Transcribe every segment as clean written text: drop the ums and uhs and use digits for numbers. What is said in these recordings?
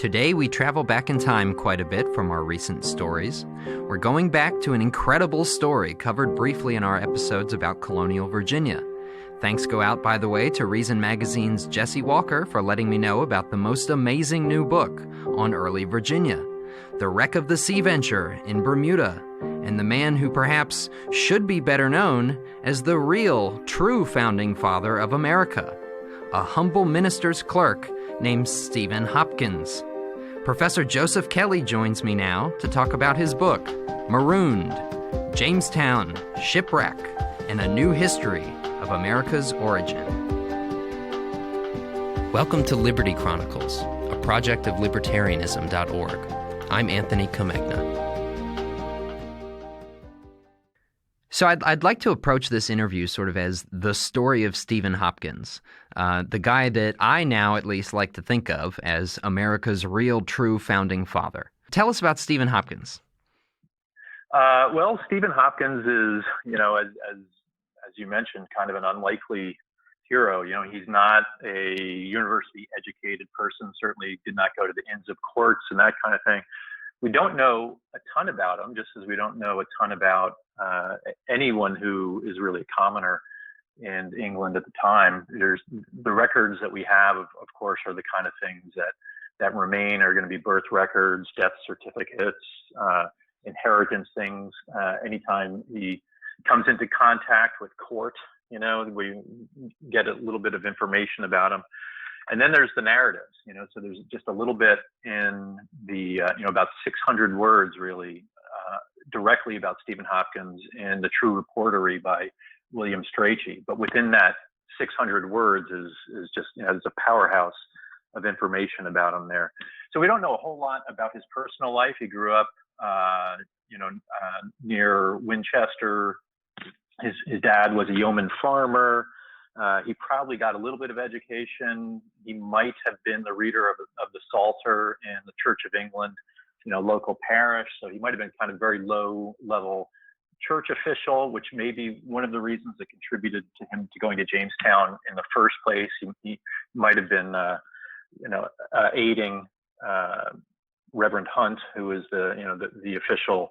Today, we travel back in time quite a bit from our recent stories. We're going back to an incredible story covered briefly in our episodes about colonial Virginia. Thanks go out, by the way, to Reason Magazine's Jesse Walker for letting me know about the most amazing new book on early Virginia, The Wreck of the Sea Venture in Bermuda, and the man who perhaps should be better known as the real, true founding father of America, a humble minister's clerk named Stephen Hopkins. Professor Joseph Kelly joins me now to talk about his book, Marooned, Jamestown, Shipwreck, and a New History of America's Origin. Welcome to Liberty Chronicles, a project of libertarianism.org. I'm Anthony Comegna. So I'd like to approach this interview sort of as the story of Stephen Hopkins, the guy that I now at least like to think of as America's real, true founding father. Tell us about Stephen Hopkins. Well, Stephen Hopkins is, as you mentioned, kind of an unlikely hero. He's not a university-educated person, certainly did not go to the Inns of Courts and that kind of thing. We don't know a ton about him, just as we don't know a ton about anyone who is really a commoner in England at the time. There's the records that we have, of course, are the kind of things that remain are going to be birth records, death certificates, inheritance things. Anytime he comes into contact with court, we get a little bit of information about him. And then there's the narratives, so there's just a little bit in the, about 600 words really directly about Stephen Hopkins in The True Reportery by William Strachey. But within that 600 words is just, there's a powerhouse of information about him there. So we don't know a whole lot about his personal life. He grew up, near Winchester. His dad was a yeoman farmer. He probably got a little bit of education. He might have been the reader of the Psalter in the Church of England, local parish. So he might have been kind of very low level church official, which may be one of the reasons that contributed to him to going to Jamestown in the first place. He might have been, aiding Reverend Hunt, who was the official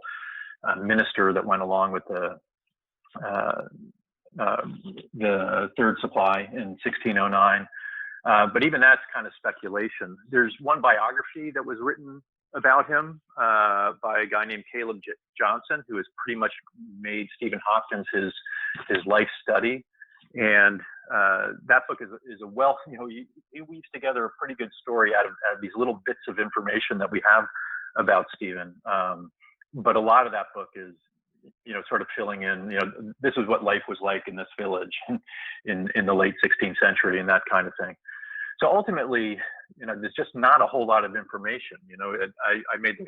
minister that went along with the third supply in 1609. But even that's kind of speculation. There's one biography that was written about him by a guy named Caleb Johnson, who has pretty much made Stephen Hopkins his life study. And that book is a wealth, he weaves together a pretty good story out of these little bits of information that we have about Stephen. But a lot of that book is, sort of filling in, this is what life was like in this village in the late 16th century and that kind of thing. So ultimately, there's just not a whole lot of information. I made the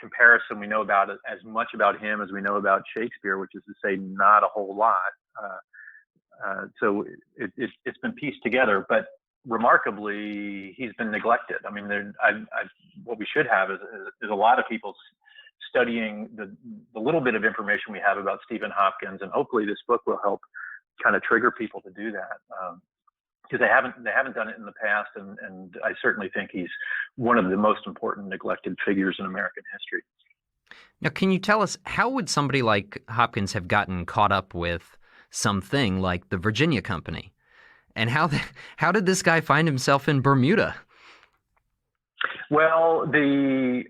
comparison. We know about it as much about him as we know about Shakespeare, which is to say not a whole lot. So it's been pieced together, but remarkably, he's been neglected. I mean, what we should have is a lot of people studying the little bit of information we have about Stephen Hopkins, and hopefully this book will help kind of trigger people to do that, because they haven't done it in the past, and I certainly think he's one of the most important neglected figures in American history. Now, can you tell us, how would somebody like Hopkins have gotten caught up with something like the Virginia Company, and how did this guy find himself in Bermuda? Well, the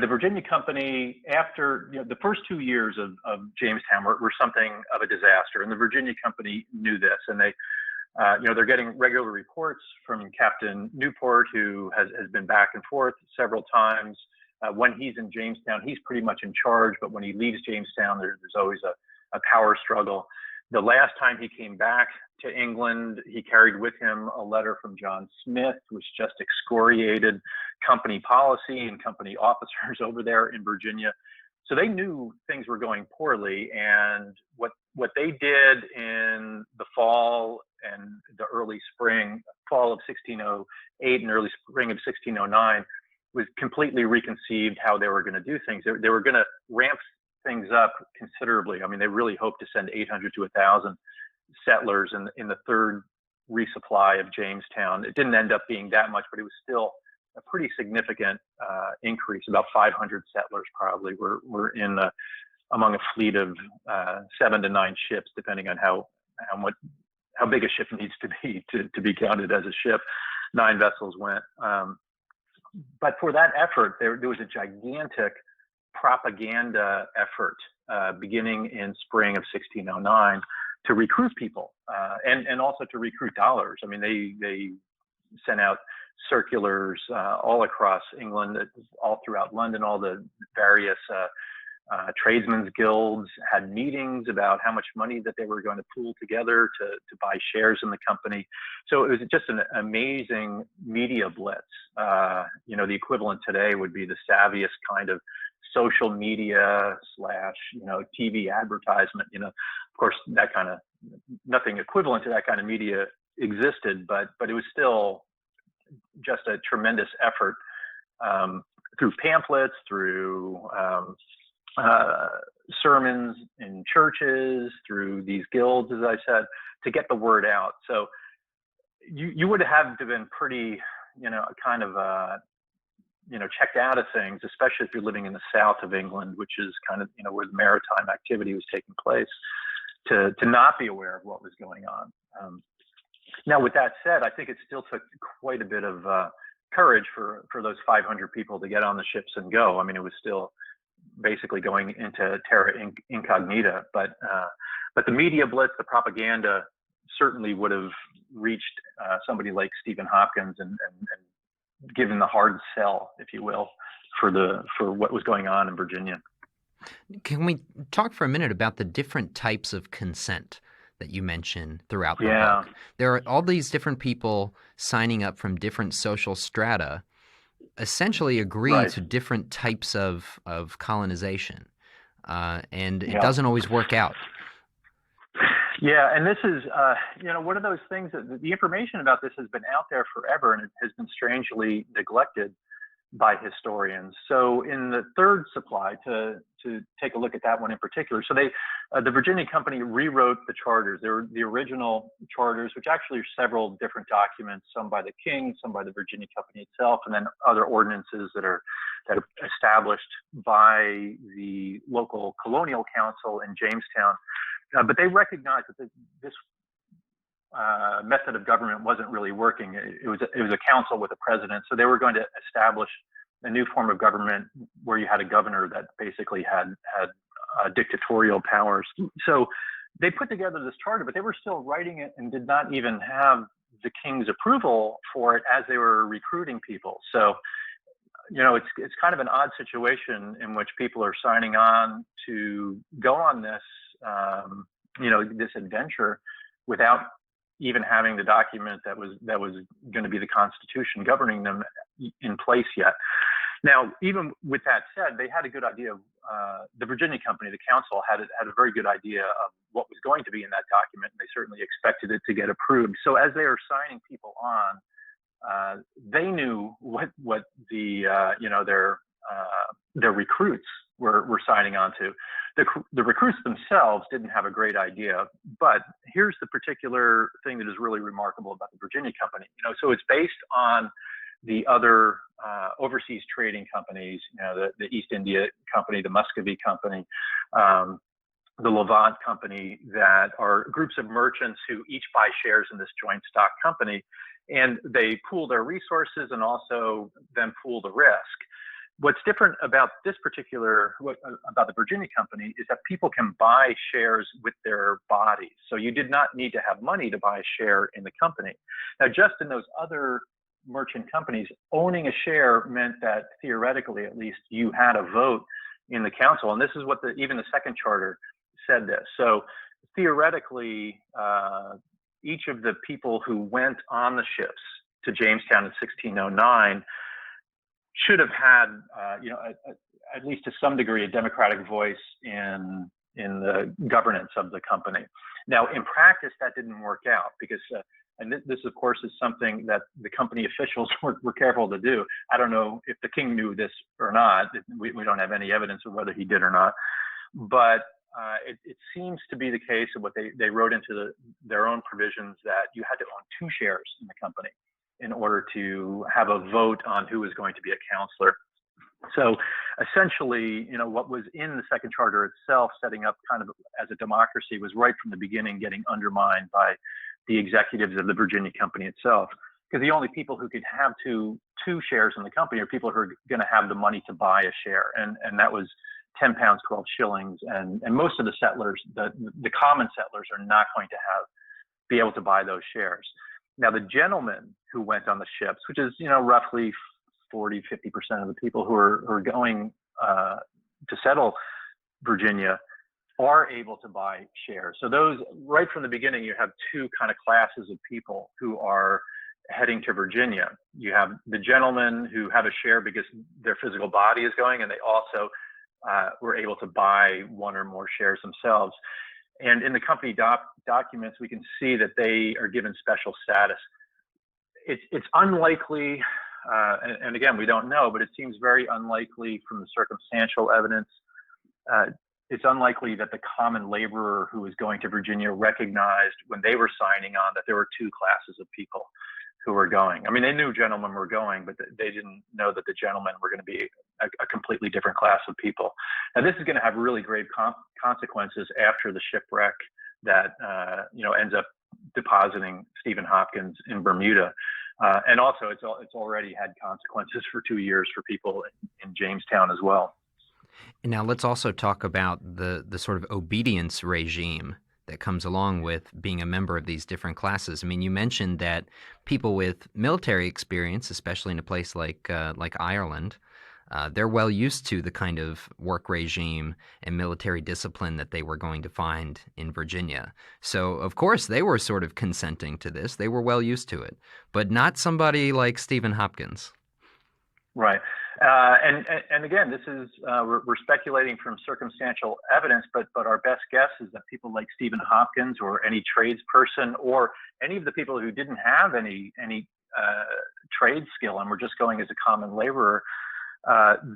Virginia Company, after the first 2 years of Jamestown were something of a disaster, and the Virginia Company knew this, and they, they're getting regular reports from Captain Newport, who has been back and forth several times. When he's in Jamestown, he's pretty much in charge, but when he leaves Jamestown, there's always a power struggle. The last time he came back to England, he carried with him a letter from John Smith, which just excoriated company policy and company officers over there in Virginia. So they knew things were going poorly, and what they did in the fall and the early spring, fall of 1608 and early spring of 1609, was completely reconceived how they were going to do things. They were going to ramp things up considerably. I mean, they really hoped to send 800 to 1,000 settlers in the third resupply of Jamestown. It didn't end up being that much, but it was still a pretty significant increase. About 500 settlers probably were in among a fleet of 7 to 9 ships, depending on how big a ship needs to be to be counted as a ship. 9 vessels went. But for that effort, there was a gigantic propaganda effort beginning in spring of 1609 to recruit people and also to recruit dollars. I mean, they sent out circulars all across England, all throughout London. All the various tradesmen's guilds had meetings about how much money that they were going to pool together to buy shares in the company. So it was just an amazing media blitz. The equivalent today would be the savviest kind of social media / TV advertisement. Of course, that kind of nothing equivalent to that kind of media existed, but it was still just a tremendous effort through pamphlets, through sermons in churches, through these guilds, as I said, to get the word out. So you would have to have been pretty, kind of, checked out of things, especially if you're living in the south of England, which is kind of, where the maritime activity was taking place, to not be aware of what was going on. Now, with that said, I think it still took quite a bit of courage for those 500 people to get on the ships and go. I mean, it was still basically going into terra incognita, but the media blitz, the propaganda, certainly would have reached somebody like Stephen Hopkins and given the hard sell, if you will, for what was going on in Virginia. Can we talk for a minute about the different types of consent that you mention throughout the book? There are all these different people signing up from different social strata, essentially agree to different types of colonization, and it doesn't always work out. Yeah, and this is, one of those things that the information about this has been out there forever, and it has been strangely neglected by historians. So in the third supply, to take a look at that one in particular, so the Virginia Company rewrote the charters. There were the original charters, which actually are several different documents, some by the king, some by the Virginia Company itself, and then other ordinances that are established by the local colonial council in Jamestown. But they recognized that this method of government wasn't really working. It was a council with a president, so they were going to establish a new form of government where you had a governor that basically had dictatorial powers. So they put together this charter, but they were still writing it and did not even have the king's approval for it as they were recruiting people. So it's kind of an odd situation in which people are signing on to go on this this adventure without even having the document that was going to be the Constitution governing them in place yet. Now, even with that said, they had a good idea of the Virginia Company, the council had a very good idea of what was going to be in that document, and they certainly expected it to get approved. So as they are signing people on, they knew what the their recruits were signing on to. The recruits themselves didn't have a great idea, but here's the particular thing that is really remarkable about the Virginia Company. So it's based on the other overseas trading companies, the East India Company, the Muscovy Company, the Levant Company, that are groups of merchants who each buy shares in this joint stock company, and they pool their resources and also then pool the risk. What's different about this particular, about the Virginia Company, is that people can buy shares with their bodies. So you did not need to have money to buy a share in the company. Now, just in those other merchant companies, owning a share meant that theoretically, at least, you had a vote in the council. And this is what even the second charter said this. So theoretically, each of the people who went on the ships to Jamestown in 1609 should have had, at least to some degree, a democratic voice in the governance of the company. Now, in practice, that didn't work out because, and this, of course, is something that the company officials were careful to do. I don't know if the king knew this or not. We don't have any evidence of whether he did or not. But it seems to be the case of what they wrote into their own provisions, that you had to own 2 shares in the company in order to have a vote on who was going to be a counselor. So essentially, what was in the second charter itself, setting up kind of as a democracy, was right from the beginning getting undermined by the executives of the Virginia Company itself. Because the only people who could have two shares in the company are people who are going to have the money to buy a share. And that was 10 pounds, 12 shillings. And most of the settlers, the common settlers, are not going to be able to buy those shares. Now, the gentlemen who went on the ships, which is, roughly 40, 50% of the people who are going to settle Virginia, are able to buy shares. So those, right from the beginning, you have two kind of classes of people who are heading to Virginia. You have the gentlemen who have a share because their physical body is going, and they also were able to buy one or more shares themselves. And in the company documents, we can see that they are given special status. It's unlikely, and again, we don't know, but it seems very unlikely from the circumstantial evidence. It's unlikely that the common laborer who was going to Virginia recognized when they were signing on that there were two classes of people who were going. I mean, they knew gentlemen were going, but they didn't know that the gentlemen were going to be a completely different class of people. Now, this is going to have really grave consequences after the shipwreck that ends up depositing Stephen Hopkins in Bermuda. And also, it's already had consequences for 2 years for people in Jamestown as well. And now let's also talk about the sort of obedience regime that comes along with being a member of these different classes. I mean, you mentioned that people with military experience, especially in a place like Ireland, they're well used to the kind of work regime and military discipline that they were going to find in Virginia. So, of course, they were sort of consenting to this. They were well used to it, but not somebody like Stephen Hopkins. Right. And again, this is we're speculating from circumstantial evidence, but our best guess is that people like Stephen Hopkins or any tradesperson or any of the people who didn't have any trade skill and were just going as a common laborer,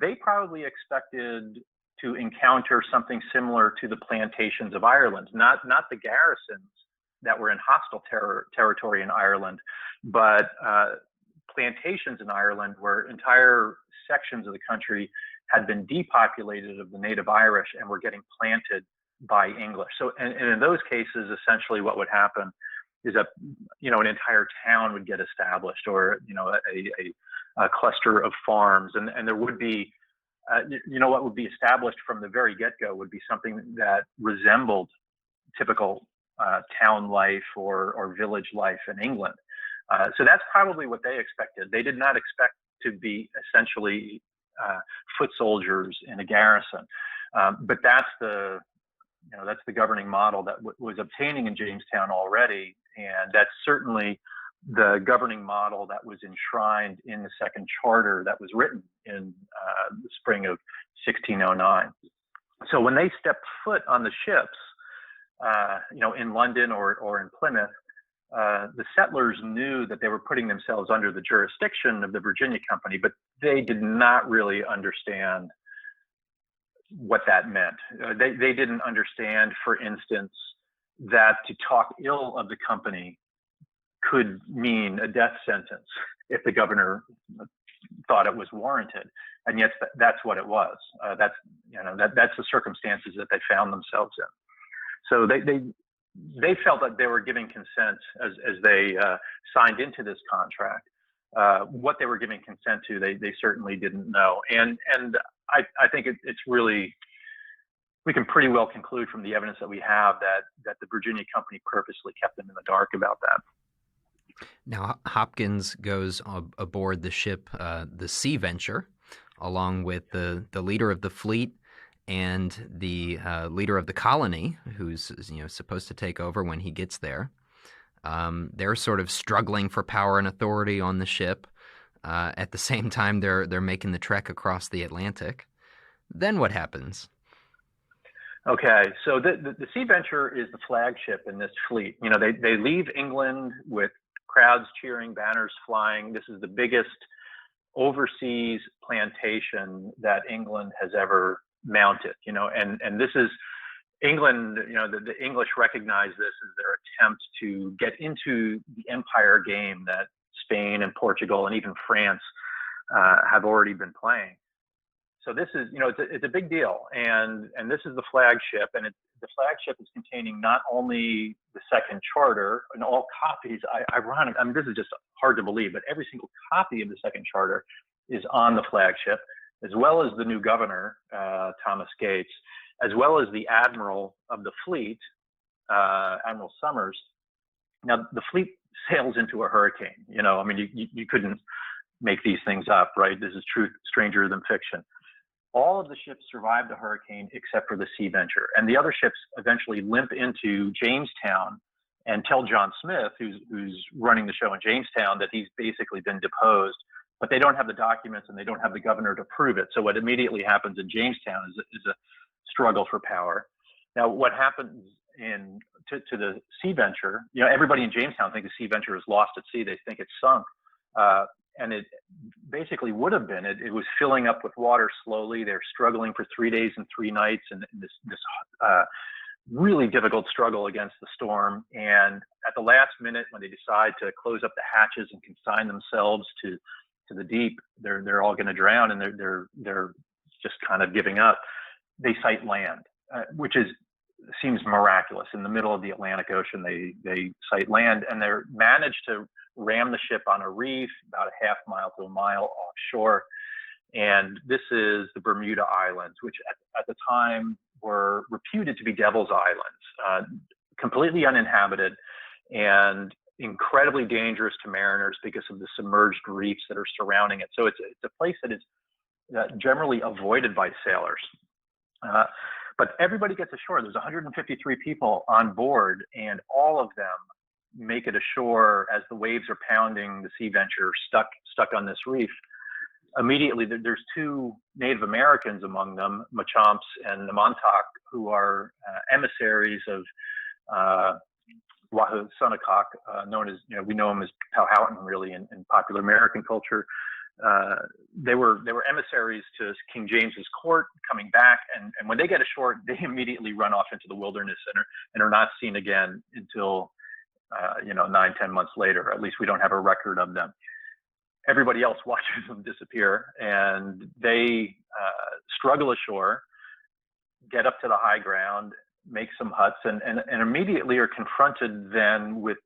they probably expected to encounter something similar to the plantations of Ireland, not the garrisons that were in hostile territory in Ireland, but plantations in Ireland where entire sections of the country had been depopulated of the native Irish and were getting planted by English. So, and in those cases, essentially what would happen is an entire town would get established, or, a cluster of farms, and there would be, what would be established from the very get-go would be something that resembled typical town life or village life in England. So that's probably what they expected. They did not expect to be essentially foot soldiers in a garrison, but that's the governing model that was obtaining in Jamestown already, and that's certainly the governing model that was enshrined in the second charter that was written in the spring of 1609. So when they stepped foot on the ships, in London or in Plymouth, the settlers knew that they were putting themselves under the jurisdiction of the Virginia Company, but they did not really understand what that meant. They didn't understand, for instance, that to talk ill of the company could mean a death sentence if the governor thought it was warranted, and yet that's what it was. That's the circumstances that they found themselves in. So they felt that they were giving consent as they signed into this contract. What they were giving consent to, they certainly didn't know. And I think it's really, we can pretty well conclude from the evidence that we have that the Virginia Company purposely kept them in the dark about that. Now, Hopkins goes aboard the ship, the Sea Venture, along with the leader of the fleet and the leader of the colony, who's supposed to take over when he gets there. They're sort of struggling for power and authority on the ship. At the same time, they're making the trek across the Atlantic. Then what happens? Okay, so the Sea Venture is the flagship in this fleet. They leave England with crowds cheering, banners flying. This is the biggest overseas plantation that England has ever mounted, and this is England, the English recognize this as their attempt to get into the empire game that Spain and Portugal and even France have already been playing. So this is, it's a big deal, and this is the flagship, and the flagship is containing not only the second charter and all copies. Ironic, I mean, this is just hard to believe, but every single copy of the second charter is on the flagship, as well as the new governor, Thomas Gates, as well as the admiral of the fleet, Admiral Summers. Now, the fleet sails into a hurricane. I mean, you couldn't make these things up, right? This is truth stranger than fiction. All of the ships survived the hurricane except for the Sea Venture. And the other ships eventually limp into Jamestown and tell John Smith, who's running the show in Jamestown, that he's basically been deposed, but they don't have the documents and they don't have the governor to prove it. So what immediately happens in Jamestown is a struggle for power. Now, what happens to the Sea Venture, everybody in Jamestown thinks the Sea Venture is lost at sea. They think it's sunk. And it basically would have been. It was filling up with water slowly. They're struggling for 3 days and 3 nights in this really difficult struggle against the storm. And at the last minute, when they decide to close up the hatches and consign themselves to the deep, they're all going to drown, and they're just kind of giving up. They sight land, which seems miraculous. In the middle of the Atlantic Ocean, they sight land, and they're managed to ram the ship on a reef about a half mile to a mile offshore. And this is the Bermuda Islands, which at the time were reputed to be Devil's Islands, completely uninhabited and incredibly dangerous to mariners because of the submerged reefs that are surrounding it. So it's a place that is generally avoided by sailors. But everybody gets ashore. There's 153 people on board, and all of them make it ashore as the waves are pounding the Sea Venture stuck on this reef. Immediately, there's 2 Native Americans among them, Machamps and Montauk, who are emissaries of Wahoo Sonnecock, known as, we know him as Powhatan really in popular American culture. They were emissaries to King James's court coming back, and when they get ashore, they immediately run off into the wilderness and are not seen again until 9-10 months later. At least we don't have a record of them. Everybody else watches them disappear, and they struggle ashore, get up to the high ground, make some huts, and immediately are confronted then with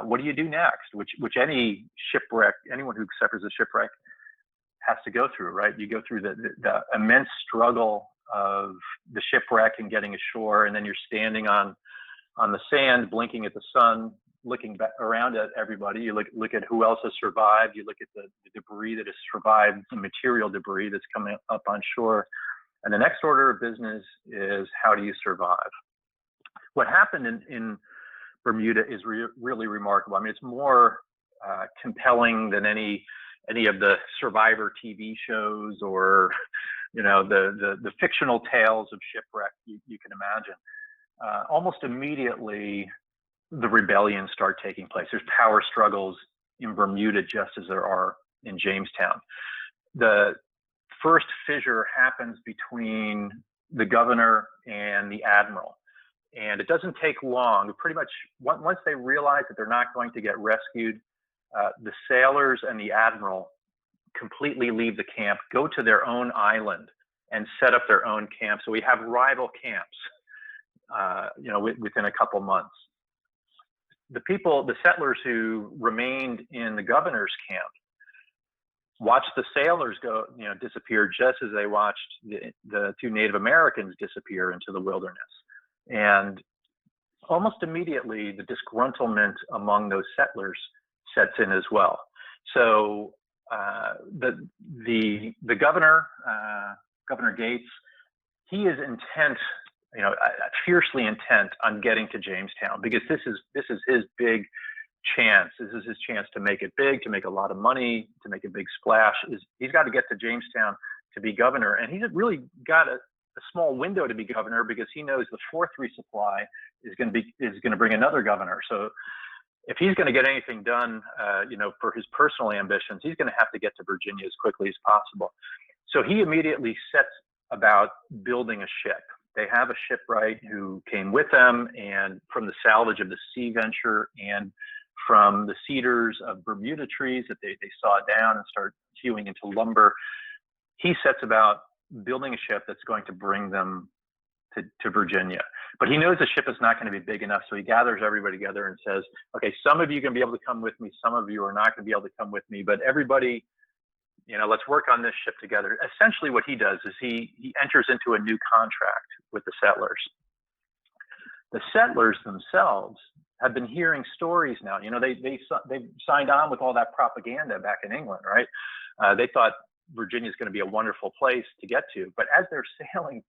what do you do next? Which any shipwreck, anyone who suffers a shipwreck has to go through, right? You go through the immense struggle of the shipwreck and getting ashore, and then you're standing on the sand, blinking at the sun, looking back around at everybody. You look at who else has survived. You look at the debris that has survived, the material debris that's coming up on shore. And the next order of business is, how do you survive? What happened in Bermuda is really remarkable. I mean, it's more compelling than any of the survivor TV shows or, the fictional tales of shipwreck you can imagine. Almost immediately, the rebellions start taking place. There's power struggles in Bermuda just as there are in Jamestown. The first fissure happens between the governor and the admiral. And it doesn't take long. Pretty much once they realize that they're not going to get rescued, the sailors and the admiral completely leave the camp, go to their own island, and set up their own camp. So we have rival camps, within a couple months. The settlers who remained in the governor's camp watched the sailors disappear just as they watched the 2 Native Americans disappear into the wilderness. And almost immediately, the disgruntlement among those settlers sets in as well. So the governor, Governor Gates, he is intent, fiercely intent on getting to Jamestown, because this is his big chance. This is his chance to make it big, to make a lot of money, to make a big splash. He's got to get to Jamestown to be governor, and he's really got a small window to be governor, because he knows the 4th resupply is going to bring another governor. So if he's going to get anything done, for his personal ambitions, he's going to have to get to Virginia as quickly as possible. So he immediately sets about building a ship. They have a shipwright who came with them, and from the salvage of the Sea Venture and from the cedars of Bermuda trees that they saw down and start hewing into lumber. He sets about building a ship that's going to bring them to Virginia. But he knows the ship is not going to be big enough, so he gathers everybody together and says, okay, some of you are going to be able to come with me, some of you are not going to be able to come with me, but everybody, let's work on this ship together. Essentially what he does is he enters into a new contract with the settlers. The settlers themselves have been hearing stories now. They signed on with all that propaganda back in England, right? They thought Virginia is going to be a wonderful place to get to. But as they're sailing,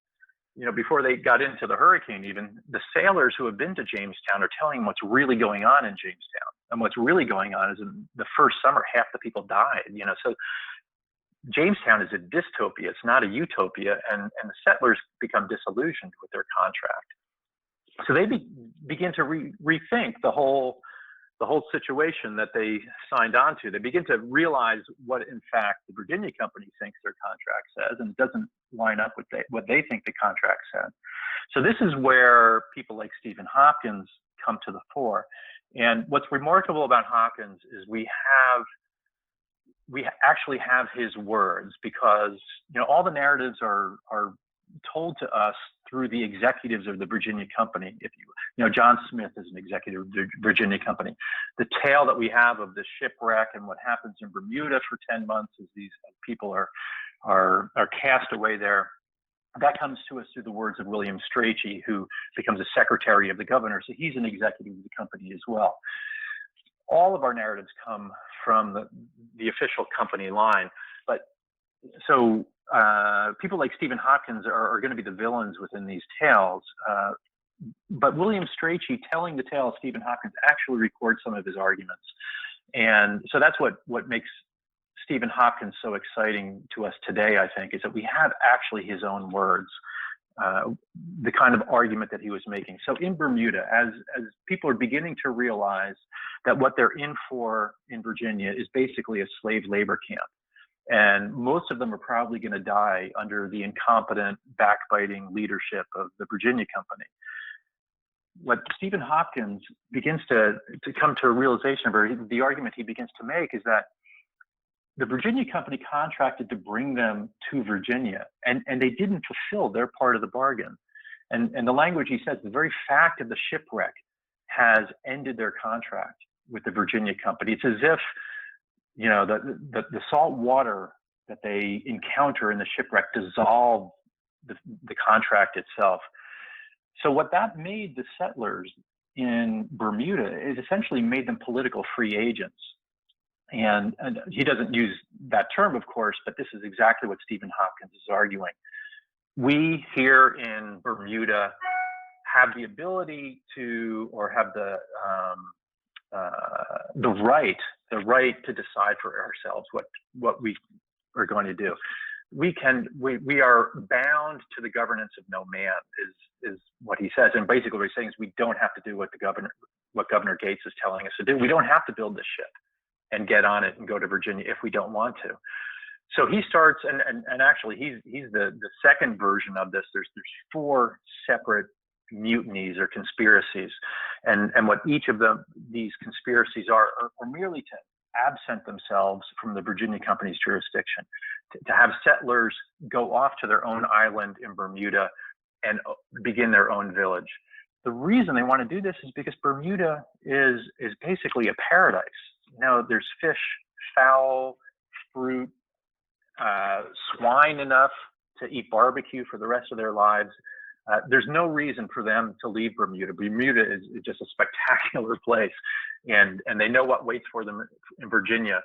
before they got into the hurricane even, the sailors who have been to Jamestown are telling them what's really going on in Jamestown. And what's really going on is in the first summer, half the people died, So Jamestown is a dystopia. It's not a utopia. And the settlers become disillusioned with their contract. So they begin to rethink the whole situation that they signed on to. They begin to realize what, in fact, the Virginia Company thinks their contract says, and it doesn't line up with what they think the contract said. So this is where people like Stephen Hopkins come to the fore. And what's remarkable about Hopkins is we actually have his words, because all the narratives are told to us through the executives of the Virginia Company. John Smith is an executive of the Virginia Company. The tale that we have of the shipwreck and what happens in Bermuda for 10 months as these people are cast away there, that comes to us through the words of William Strachey, who becomes a secretary of the governor. So he's an executive of the company as well. All of our narratives come from the official company line. But so people like Stephen Hopkins are going to be the villains within these tales. But William Strachey, telling the tale of Stephen Hopkins, actually records some of his arguments. And so that's what makes Stephen Hopkins so exciting to us today, I think, is that we have actually his own words, the kind of argument that he was making. So in Bermuda, as people are beginning to realize that what they're in for in Virginia is basically a slave labor camp, and most of them are probably going to die under the incompetent, backbiting leadership of the Virginia Company. What Stephen Hopkins begins to come to a realization of, or the argument he begins to make, is that the Virginia Company contracted to bring them to Virginia, and they didn't fulfill their part of the bargain. And the language he says, the very fact of the shipwreck has ended their contract with the Virginia Company. It's as if, the salt water that they encounter in the shipwreck dissolved the contract itself. So what that made the settlers in Bermuda is essentially made them political free agents. And he doesn't use that term, of course, but this is exactly what Stephen Hopkins is arguing. We here in Bermuda have the ability to, or have the right to decide for ourselves what we are going to do. We are bound to the governance of no man, is what he says. And basically what he's saying is we don't have to do what Governor Gates is telling us to do. We don't have to build this ship and get on it and go to Virginia if we don't want to. So he starts, and actually he's the second version of this. There's 4 separate mutinies or conspiracies, and what each of these conspiracies are merely to absent themselves from the Virginia Company's jurisdiction, to have settlers go off to their own island in Bermuda and begin their own village. The reason they want to do this is because Bermuda is basically a paradise. There's fish, fowl, fruit, swine enough to eat barbecue for the rest of their lives. There's no reason for them to leave Bermuda. Bermuda is just a spectacular place, and they know what waits for them in Virginia.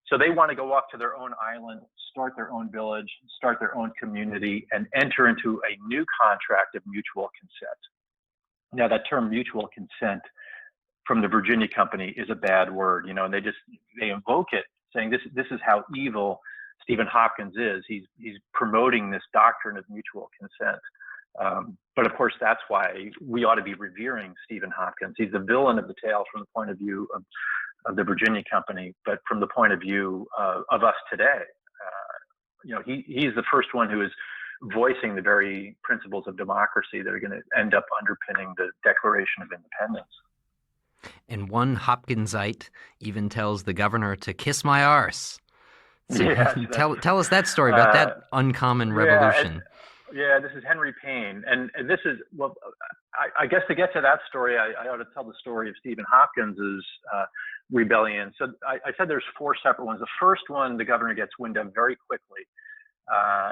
So they want to go off to their own island, start their own village, start their own community, and enter into a new contract of mutual consent. Now, that term mutual consent from the Virginia Company is a bad word, and they invoke it, saying this is how evil Stephen Hopkins is. He's promoting this doctrine of mutual consent. But of course, that's why we ought to be revering Stephen Hopkins. He's the villain of the tale from the point of view of the Virginia Company, but from the point of view of us today, he's the first one who is voicing the very principles of democracy that are going to end up underpinning the Declaration of Independence. And one Hopkinsite even tells the governor to kiss my arse. So Yes, tell us that story about that uncommon revolution. This is Henry Payne, and this is, well, I guess to get to that story, I ought to tell the story of Stephen Hopkins' rebellion. So I said there's four separate ones. The first one, the governor gets wind of very quickly,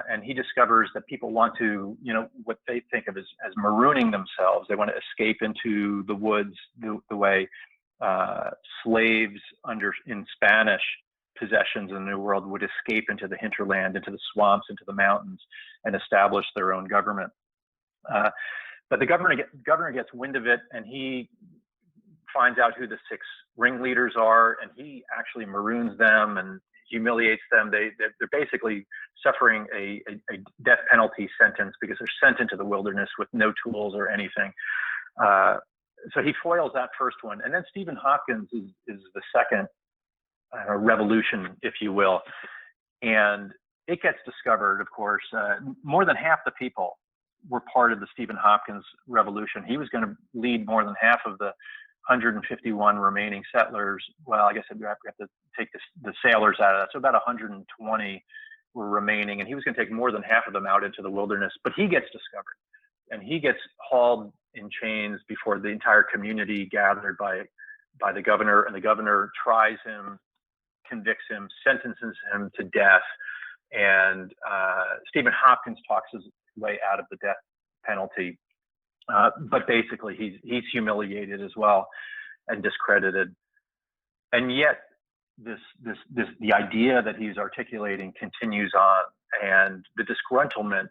and he discovers that people want to, what they think of as marooning themselves. They want to escape into the woods the way slaves in Spanish possessions in the New World would escape into the hinterland, into the swamps, into the mountains, and establish their own government. But the governor gets wind of it, and he finds out who the six ringleaders are, and he actually maroons them and humiliates them. They're basically suffering a death penalty sentence because they're sent into the wilderness with no tools or anything. So he foils that first one. And then Stephen Hopkins is the second revolution, if you will. And it gets discovered, of course. More than half the people were part of the Stephen Hopkins revolution. He was going to lead more than half of the 151 remaining settlers. Well, I guess we have to take the sailors out of that. So about 120 were remaining, and he was going to take more than half of them out into the wilderness. But he gets discovered, and he gets hauled in chains before the entire community gathered by the governor, and the governor tries him, convicts him, sentences him to death. And Stephen Hopkins talks his way out of the death penalty. But basically, he's humiliated as well and discredited. And yet, the idea that he's articulating continues on, and the disgruntlement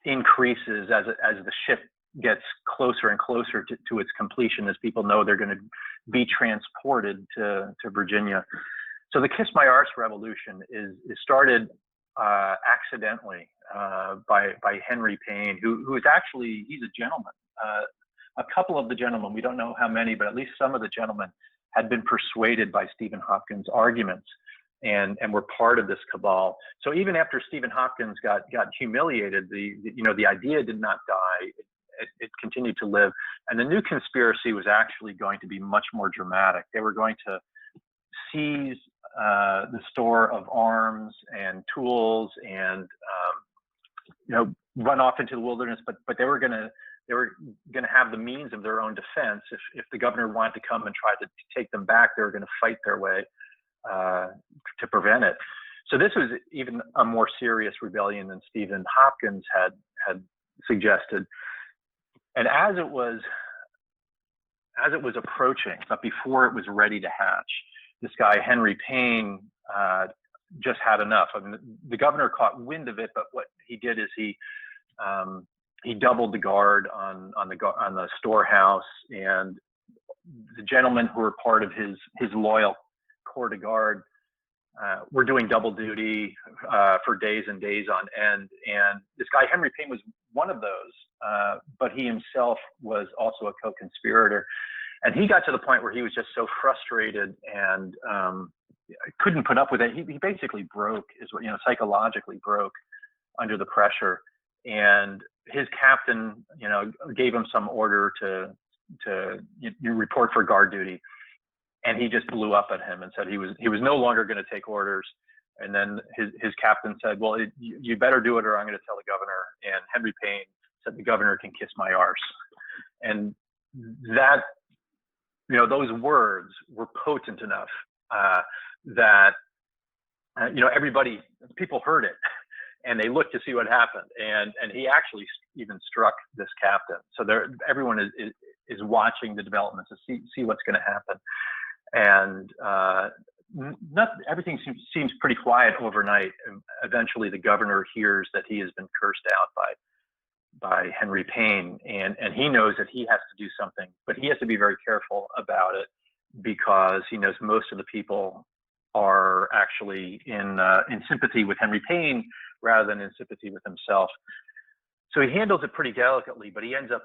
increases as the ship gets closer and closer to its completion, as people know they're going to be transported to Virginia. So the Kiss My Arse revolution is started accidentally by Henry Payne, who is actually, he's a gentleman. A couple of the gentlemen, we don't know how many, but at least some of the gentlemen had been persuaded by Stephen Hopkins' arguments and were part of this cabal. So even after Stephen Hopkins got humiliated, the idea did not die. It continued to live. And the new conspiracy was actually going to be much more dramatic. They were going to seize the store of arms and tools and run off into the wilderness, but they were going to have the means of their own defense. If the governor wanted to come and try to take them back, they were going to fight their way to prevent it. So this was even a more serious rebellion than Stephen Hopkins had suggested. And as it was approaching, but before it was ready to hatch, this guy Henry Payne just had enough. I mean, the governor caught wind of it, but what he did is he doubled the guard on the storehouse, and the gentlemen who were part of his loyal corps de garde were doing double duty for days and days on end. And this guy Henry Payne was one of those, but he himself was also a co-conspirator. And he got to the point where he was just so frustrated and couldn't put up with it. He basically broke, psychologically broke under the pressure. And his captain, gave him some order to report for guard duty, and he just blew up at him and said he was no longer going to take orders. And then his captain said, "Well, you better do it, or I'm going to tell the governor." And Henry Payne said, "The governor can kiss my arse." And that, those words were potent enough that people heard it. And they looked to see what happened, and he actually even struck this captain. So everyone is watching the developments to see what's going to happen, and everything seems pretty quiet overnight. Eventually, the governor hears that he has been cursed out by Henry Payne, and he knows that he has to do something, but he has to be very careful about it because he knows most of the people are actually in sympathy with Henry Payne rather than in sympathy with himself. So he handles it pretty delicately, but he ends up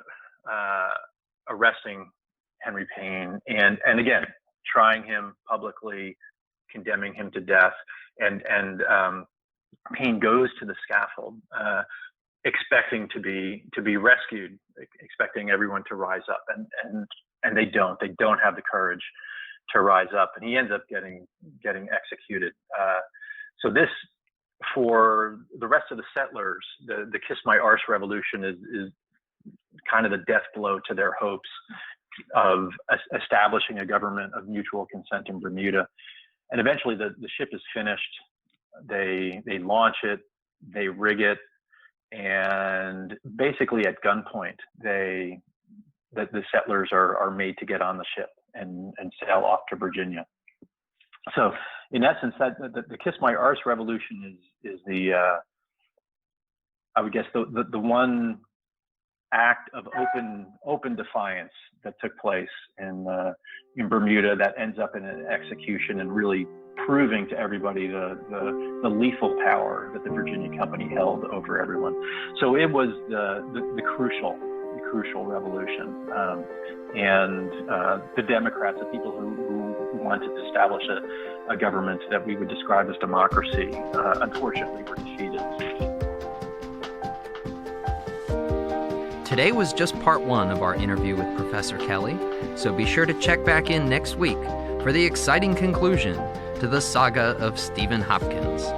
arresting Henry Payne and again, trying him publicly, condemning him to death. And Payne goes to the scaffold, expecting to be rescued, expecting everyone to rise up. And and they don't have the courage to rise up, and he ends up getting executed. So this, for the rest of the settlers, the Kiss My Arse revolution is kind of the death blow to their hopes of establishing a government of mutual consent in Bermuda. And eventually the ship is finished. They launch it, they rig it, and basically at gunpoint, the settlers are made to get on the ship and sail off to Virginia. So in essence, the Kiss My Arse revolution is the I would guess the one act of open defiance that took place in Bermuda that ends up in an execution and really proving to everybody the lethal power that the Virginia Company held over everyone. So it was the crucial revolution, and the Democrats, the people who wanted to establish a government that we would describe as democracy, unfortunately were defeated. Today was just part one of our interview with Professor Kelly, so be sure to check back in next week for the exciting conclusion to the saga of Stephen Hopkins.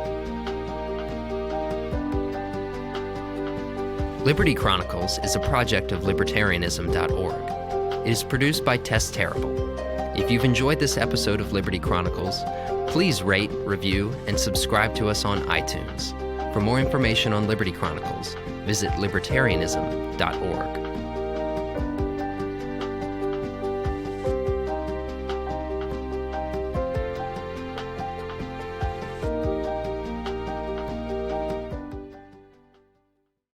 Liberty Chronicles is a project of libertarianism.org. It is produced by Tess Terrible. If you've enjoyed this episode of Liberty Chronicles, please rate, review, and subscribe to us on iTunes. For more information on Liberty Chronicles, visit libertarianism.org.